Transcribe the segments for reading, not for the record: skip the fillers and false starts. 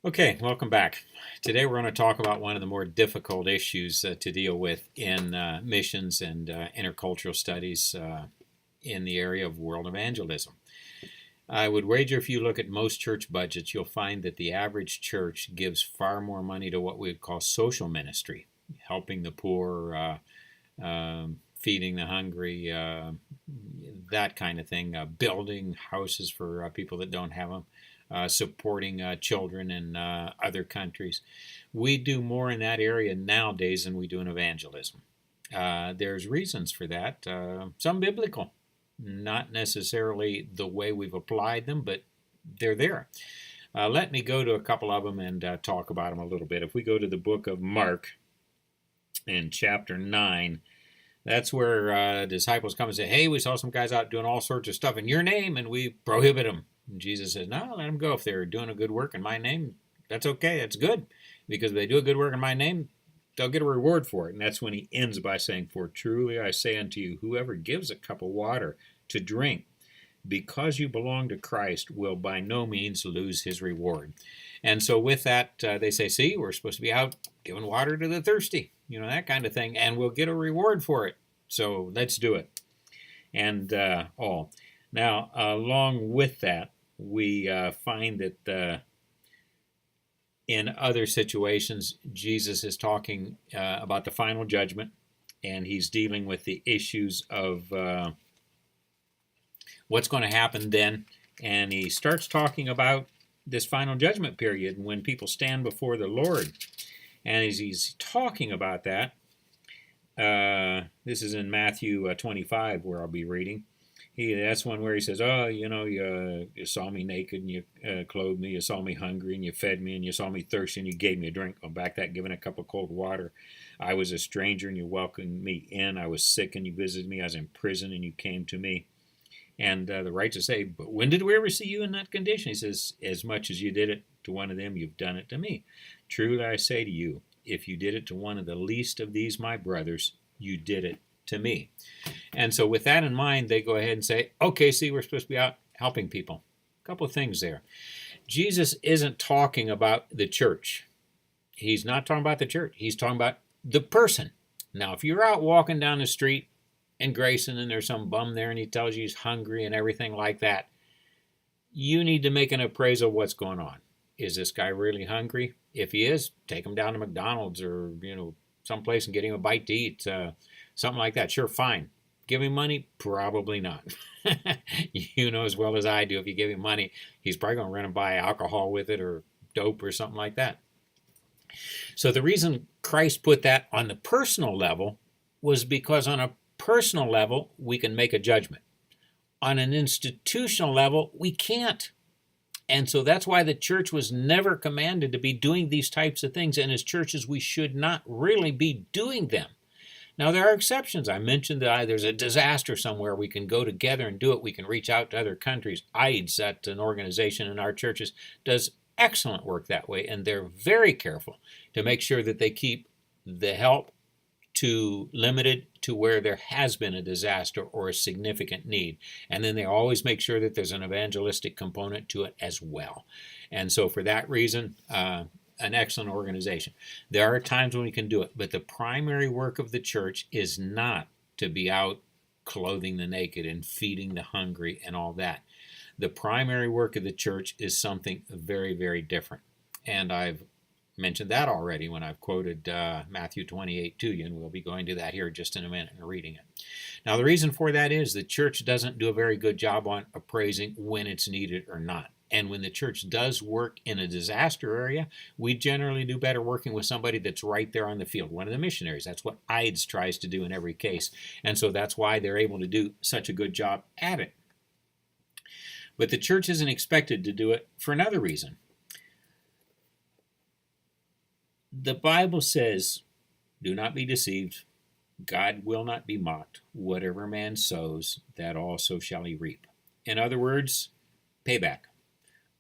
Okay, welcome back. Today we're going to talk about one of the more difficult issues to deal with in missions and intercultural studies in the area of world evangelism. I would wager if you look at most church budgets, you'll find that the average church gives far more money to what we would call social ministry, helping the poor, feeding the hungry, that kind of thing, building houses for people that don't have them. Supporting children in other countries. We do more in that area nowadays than we do in evangelism. There's reasons for that, some biblical, not necessarily the way we've applied them, but they're there. Let me go to a couple of them and talk about them a little bit. If we go to the book of Mark in chapter 9, that's where disciples come and say, hey, we saw some guys out doing all sorts of stuff in your name, and we prohibit them. And Jesus says, no, let them go. If they're doing a good work in my name, that's okay. That's good. Because if they do a good work in my name, they'll get a reward for it. And that's when he ends by saying, for truly I say unto you, whoever gives a cup of water to drink, because you belong to Christ, will by no means lose his reward. And so with that, they say, see, we're supposed to be out giving water to the thirsty, that kind of thing, and we'll get a reward for it. So let's do it. And all. Now, along with that, we find that in other situations, Jesus is talking about the final judgment, and he's dealing with the issues of what's going to happen then. And he starts talking about this final judgment period when people stand before the Lord. And as he's talking about that, this is in Matthew 25 where I'll be reading. That's one where he says, oh, you saw me naked and you clothed me, you saw me hungry and you fed me, and you saw me thirsty and you gave me a drink. Well, back that, giving a cup of cold water. I was a stranger and you welcomed me in. I was sick and you visited me. I was in prison and you came to me. And the righteous say, but when did we ever see you in that condition? He says, as much as you did it to one of them, you've done it to me. Truly I say to you, if you did it to one of the least of these my brothers, you did it to me. And so with that in mind, they go ahead and say, okay, see, we're supposed to be out helping people. A couple of things there. Jesus isn't talking about the church. He's not talking about the church. He's talking about the person. Now, if you're out walking down the street in Grayson and there's some bum there and he tells you he's hungry and everything like that, you need to make an appraisal of what's going on. Is this guy really hungry? If he is, take him down to McDonald's or, someplace and get him a bite to eat. Something like that. Sure, fine. Give him money? Probably not. You know as well as I do, if you give him money, he's probably going to run and buy alcohol with it or dope or something like that. So the reason Christ put that on the personal level was because on a personal level, we can make a judgment. On an institutional level, we can't. And so that's why the church was never commanded to be doing these types of things. And as churches, we should not really be doing them. Now, there are exceptions. I mentioned that there's a disaster somewhere. We can go together and do it. We can reach out to other countries. AIDS, that's an organization in our churches, does excellent work that way. And they're very careful to make sure that they keep the help limited to where there has been a disaster or a significant need. And then they always make sure that there's an evangelistic component to it as well. And so for that reason, an excellent organization. There are times when we can do it, but the primary work of the church is not to be out clothing the naked and feeding the hungry and all that. The primary work of the church is something very, very different. And I've mentioned that already when I've quoted Matthew 28 to you, and we'll be going to that here just in a minute and reading it. Now, the reason for that is the church doesn't do a very good job on appraising when it's needed or not. And when the church does work in a disaster area, we generally do better working with somebody that's right there on the field, one of the missionaries. That's what IDES tries to do in every case. And so that's why they're able to do such a good job at it. But the church isn't expected to do it for another reason. The Bible says, do not be deceived. God will not be mocked. Whatever man sows, that also shall he reap. In other words, payback.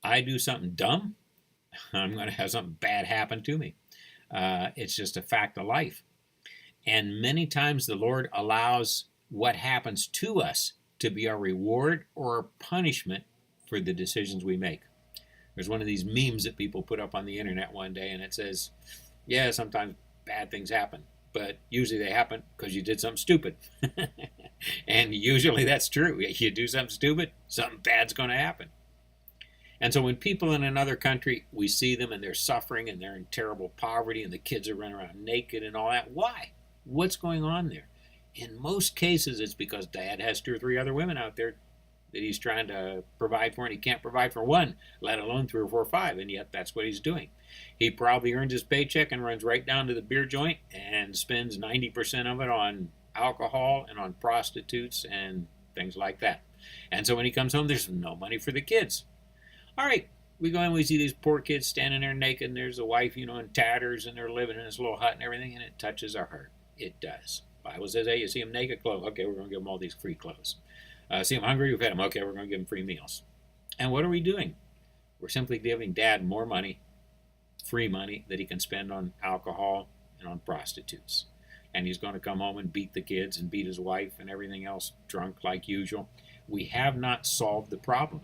I do something dumb, I'm going to have something bad happen to me. It's just a fact of life. And many times the Lord allows what happens to us to be our reward or our punishment for the decisions we make. There's one of these memes that people put up on the internet one day, and it says, yeah, sometimes bad things happen, but usually they happen because you did something stupid. And usually that's true. You do something stupid, something bad's going to happen. And so when people in another country, we see them and they're suffering and they're in terrible poverty and the kids are running around naked and all that, why? What's going on there? In most cases, it's because dad has 2 or 3 other women out there that he's trying to provide for, and he can't provide for one, let alone 3 or 4 or 5, and yet that's what he's doing. He probably earns his paycheck and runs right down to the beer joint and spends 90% of it on alcohol and on prostitutes and things like that. And so when he comes home, there's no money for the kids. All right, we go and we see these poor kids standing there naked, and there's a wife, in tatters, and they're living in this little hut and everything, and it touches our heart. It does. The Bible says, hey, you see them naked, clothes. Okay, we're going to give them all these free clothes. See them hungry, we've fed them. Okay, we're going to give them free meals. And what are we doing? We're simply giving dad more money, free money, that he can spend on alcohol and on prostitutes. And he's going to come home and beat the kids and beat his wife and everything else, drunk like usual. We have not solved the problem.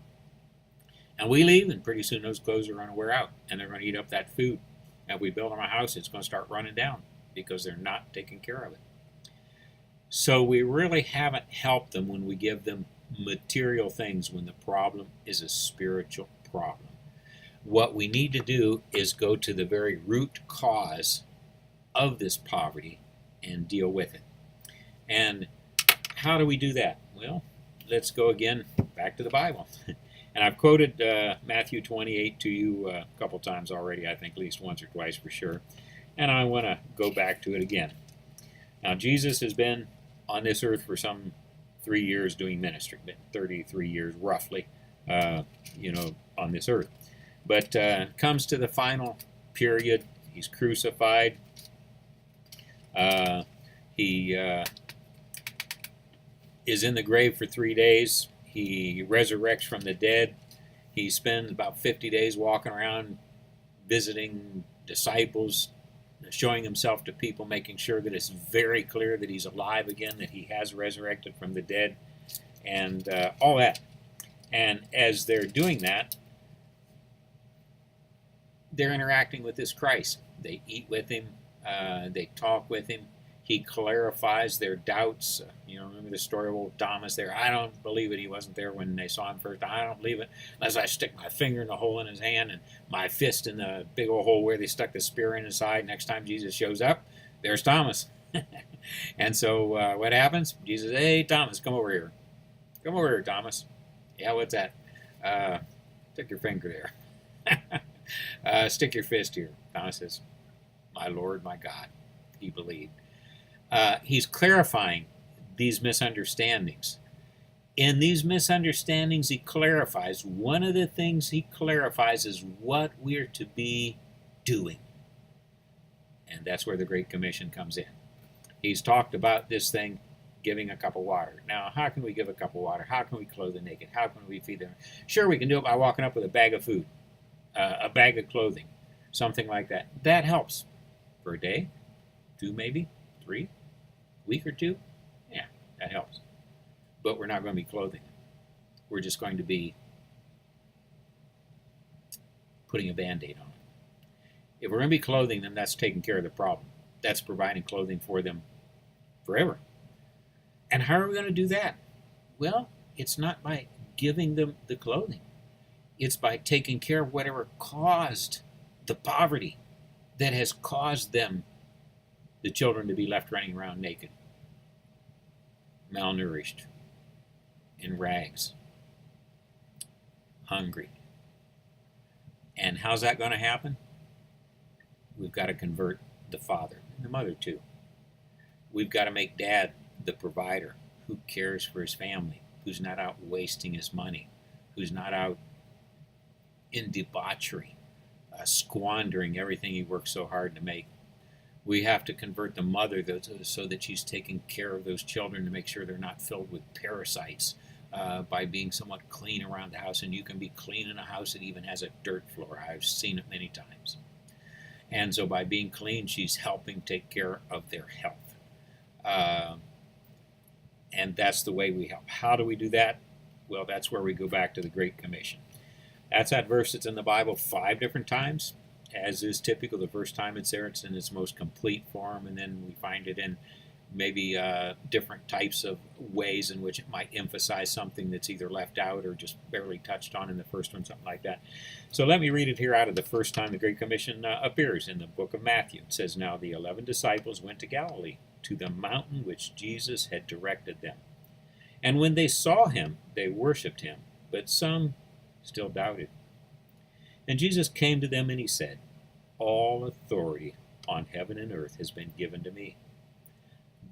And we leave, and pretty soon those clothes are going to wear out, and they're going to eat up that food. And if we build them a house, it's going to start running down because they're not taking care of it. So we really haven't helped them when we give them material things when the problem is a spiritual problem. What we need to do is go to the very root cause of this poverty and deal with it. And how do we do that? Well, let's go again back to the Bible. And I've quoted Matthew 28 to you a couple times already, I think at least once or twice for sure. And I want to go back to it again. Now, Jesus has been on this earth for some 3 years doing ministry, 33 years roughly, on this earth. But comes to the final period. He's crucified. He is in the grave for 3 days. He resurrects from the dead. He spends about 50 days walking around visiting disciples, showing himself to people, making sure that it's very clear that he's alive again, that he has resurrected from the dead, and all that. And as they're doing that, they're interacting with this Christ. They eat with him. They talk with him. He clarifies their doubts. Remember the story of old Thomas there? I don't believe it. He wasn't there when they saw him first. I don't believe it unless I stick my finger in the hole in his hand and my fist in the big old hole where they stuck the spear in his side. Next time Jesus shows up, there's Thomas. And so what happens? Jesus says, hey, Thomas, come over here. Come over here, Thomas. Yeah, what's that? Stick your finger there. Stick your fist here. Thomas says, my Lord, my God. He believed. He's clarifying these misunderstandings. In these misunderstandings, he clarifies. One of the things he clarifies is what we're to be doing. And that's where the Great Commission comes in. He's talked about this thing, giving a cup of water. Now, how can we give a cup of water? How can we clothe the naked? How can we feed them? Sure, we can do it by walking up with a bag of food, a bag of clothing, something like that. That helps for a day, 2 maybe, 3, week or 2. Yeah, that helps. But we're not going to be clothing them. We're just going to be putting a Band-Aid on it. If we're going to be clothing them, that's taking care of the problem. That's providing clothing for them forever. And how are we going to do that? Well, it's not by giving them the clothing. It's by taking care of whatever caused the poverty that has caused them, the children, to be left running around naked, malnourished, in rags, hungry. And how's that going to happen? We've got to convert the father and the mother too. We've got to make dad the provider who cares for his family, who's not out wasting his money, who's not out in debauchery, squandering everything he worked so hard to make. We have to convert the mother so that she's taking care of those children to make sure they're not filled with parasites by being somewhat clean around the house. And you can be clean in a house that even has a dirt floor. I've seen it many times. And so by being clean, she's helping take care of their health. And that's the way we help. How do we do that? Well, that's where we go back to the Great Commission. That's that verse that's in the Bible 5 different times, as is typical. The first time it's there, it's in its most complete form, and then we find it in maybe different types of ways in which it might emphasize something that's either left out or just barely touched on in the first one, something like that. So let me read it here out of the first time the Great Commission appears in the book of Matthew. It says, "Now the 11 disciples went to Galilee, to the mountain which Jesus had directed them. And when they saw him, they worshipped him, but some still doubted. And Jesus came to them and he said, 'All authority on heaven and earth has been given to me.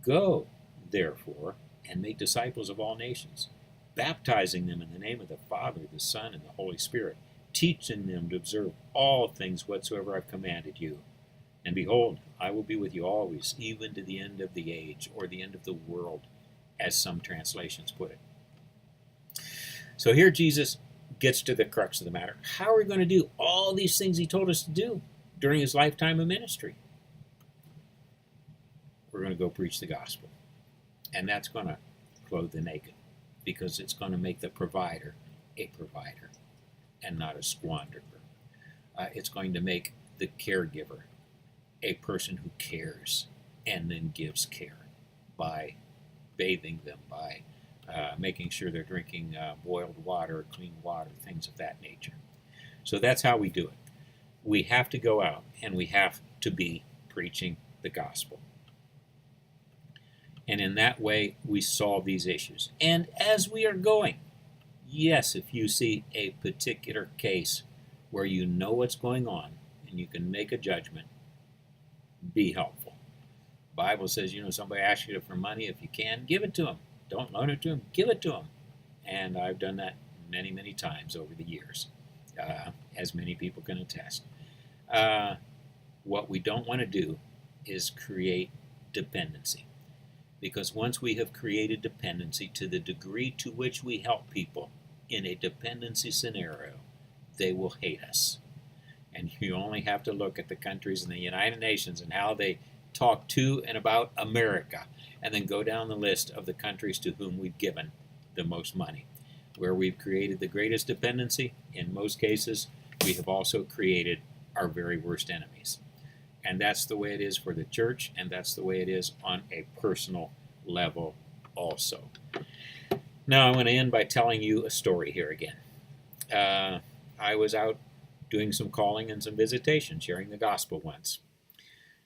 Go, therefore, and make disciples of all nations, baptizing them in the name of the Father, the Son, and the Holy Spirit, teaching them to observe all things whatsoever I've commanded you. And behold, I will be with you always, even to the end of the age,' or the end of the world, as some translations put it." So here Jesus gets to the crux of the matter. How are we going to do all these things he told us to do during his lifetime of ministry? We're going to go preach the gospel. And that's going to clothe the naked, because it's going to make the provider a provider and not a squanderer. It's going to make the caregiver a person who cares and then gives care by bathing them, by making sure they're drinking boiled water, clean water, things of that nature. So that's how we do it. We have to go out and we have to be preaching the gospel. And in that way, we solve these issues. And as we are going, yes, if you see a particular case where you know what's going on and you can make a judgment, be helpful. The Bible says, somebody asks you for money, if you can, give it to them. Don't loan it to them, give it to them. And I've done that many, many times over the years, as many people can attest. What we don't want to do is create dependency. Because once we have created dependency, to the degree to which we help people in a dependency scenario, they will hate us. And you only have to look at the countries in the United Nations and how they talk to and about America, and then go down the list of the countries to whom we've given the most money. Where we've created the greatest dependency, in most cases, we have also created our very worst enemies. And that's the way it is for the church, and that's the way it is on a personal level also. Now, I'm going to end by telling you a story here again. I was out doing some calling and some visitation, sharing the gospel once.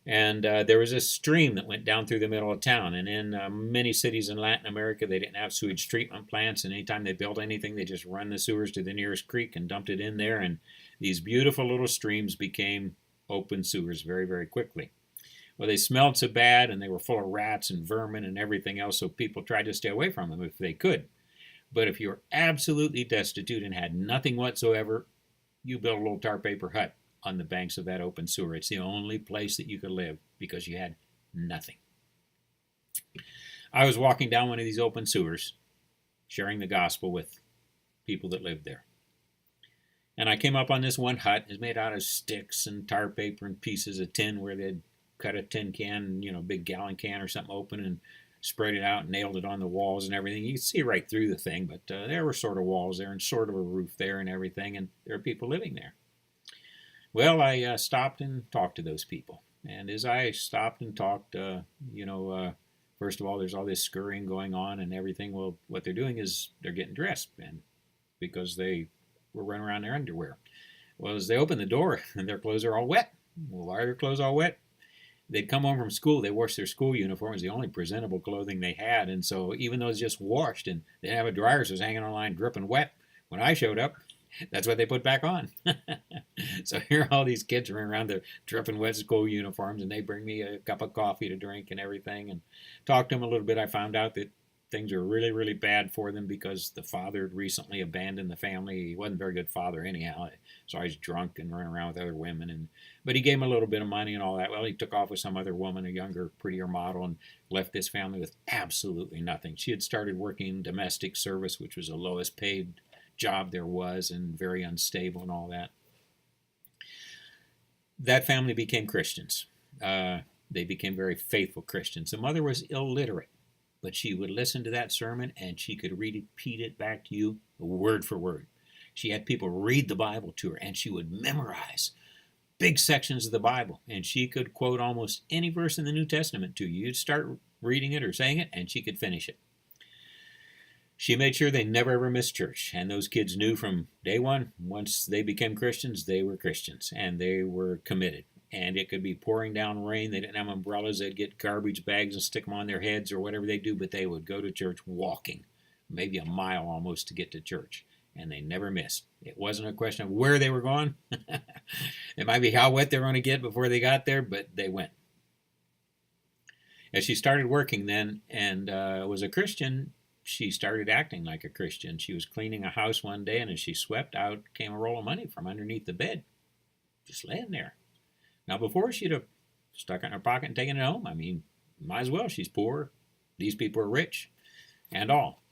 And there was a stream that went down through the middle of town. And in many cities in Latin America, they didn't have sewage treatment plants. And anytime they built anything, they just run the sewers to the nearest creek and dumped it in there. And these beautiful little streams became open sewers very, very quickly. Well, they smelled so bad, and they were full of rats and vermin and everything else, so people tried to stay away from them if they could. But if you were absolutely destitute and had nothing whatsoever, you built a little tar paper hut on the banks of that open sewer. It's the only place that you could live because you had nothing. I was walking down one of these open sewers, sharing the gospel with people that lived there. And I came up on this one hut. It's made out of sticks and tar paper and pieces of tin, where they'd cut a tin can, big gallon can or something open, and spread it out and nailed it on the walls and everything. You could see right through the thing, but there were sort of walls there and sort of a roof there and everything, and there were people living there. Well, I stopped and talked to those people. And as I stopped and talked, first of all, there's all this scurrying going on and everything. Well, what they're doing is they're getting dressed, and because they were running around in their underwear. Well, as they open the door, and their clothes are all wet. Well, why are their clothes all wet? They'd come home from school. They washed their school uniforms, the only presentable clothing they had. And so even though it's just washed and they didn't have a dryer, so it was hanging on line dripping wet, when I showed up, that's what they put back on. So here all these kids running around their dripping wet school uniforms, and they bring me a cup of coffee to drink and everything, and talked to them a little bit. I found out that things are really, really bad for them because the father had recently abandoned the family. He wasn't a very good father anyhow. So he's drunk and running around with other women. But he gave him a little bit of money and all that. Well, he took off with some other woman, a younger, prettier model, and left this family with absolutely nothing. She had started working in domestic service, which was the lowest paid job there was, and very unstable and all that. That family became Christians. They became very faithful Christians. The mother was illiterate, but she would listen to that sermon and she could repeat it back to you word for word. She had people read the Bible to her, and she would memorize big sections of the Bible, and she could quote almost any verse in the New Testament to you. You'd start reading it or saying it, and she could finish it. She made sure they never ever missed church, and those kids knew from day one, once they became Christians, they were Christians, and they were committed. And it could be pouring down rain. They didn't have umbrellas. They'd get garbage bags and stick them on their heads or whatever they do, but they would go to church walking, maybe a mile almost to get to church, and they never missed. It wasn't a question of where they were going. It might be how wet they were going to get before they got there, but they went. As she started working then and was a Christian, she started acting like a Christian. She was cleaning a house one day, and as she swept out came a roll of money from underneath the bed, just laying there. Now, before she'd have stuck it in her pocket and taken it home. I mean, might as well. She's poor. These people are rich and all.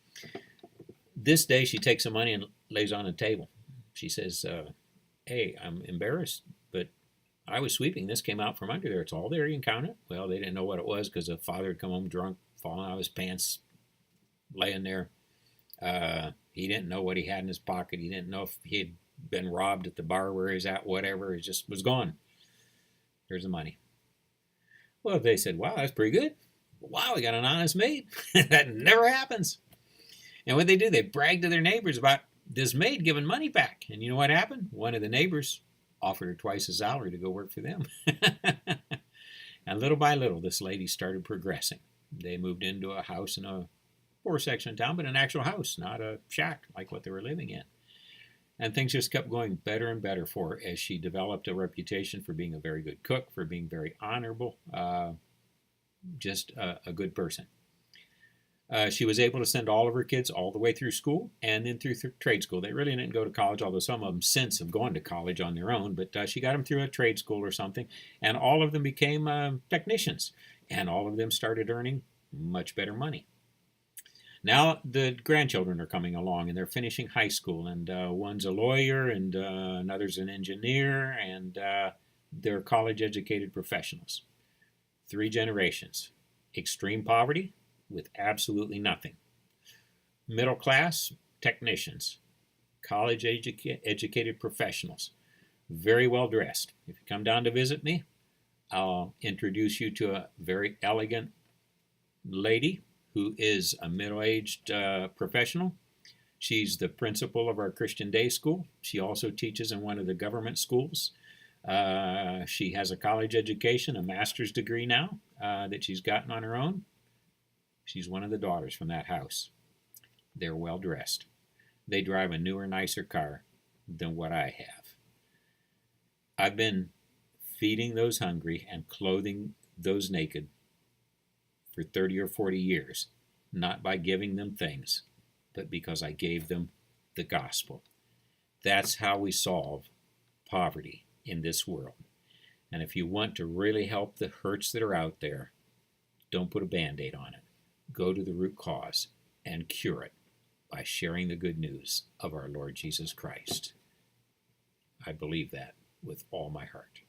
This day, she takes the money and lays on the table. She says, hey, I'm embarrassed, but I was sweeping. This came out from under there. It's all there. You can count it. Well, they didn't know what it was because the father had come home drunk, fallen out of his pants, laying there. He didn't know what he had in his pocket. He didn't know if he had been robbed at the bar where he's at, whatever. It just was gone. There's the money. Well, they said, wow, that's pretty good. Wow, we got an honest maid. That never happens. And what they do, they brag to their neighbors about this maid giving money back. And you know what happened? One of the neighbors offered her twice the salary to go work for them. And little by little, this lady started progressing. They moved into a house in a poor section of town, but an actual house, not a shack like what they were living in. And things just kept going better and better for her as she developed a reputation for being a very good cook, for being very honorable, just a good person. She was able to send all of her kids all the way through school and then through trade school. They really didn't go to college, although some of them since have gone to college on their own, but she got them through a trade school or something, and all of them became technicians, and all of them started earning much better money. Now the grandchildren are coming along, and they're finishing high school, and one's a lawyer, and another's an engineer, and they're college-educated professionals. 3 generations. Extreme poverty with absolutely nothing. Middle class technicians. College-educated professionals. Very well dressed. If you come down to visit me, I'll introduce you to a very elegant lady who is a middle-aged professional. She's the principal of our Christian Day School. She also teaches in one of the government schools. She has a college education, a master's degree now that she's gotten on her own. She's one of the daughters from that house. They're well-dressed. They drive a newer, nicer car than what I have. I've been feeding those hungry and clothing those naked for 30 or 40 years, not by giving them things, but because I gave them the gospel. That's how we solve poverty in this world. And if you want to really help the hurts that are out there, don't put a Band-Aid on it. Go to the root cause and cure it by sharing the good news of our Lord Jesus Christ. I believe that with all my heart.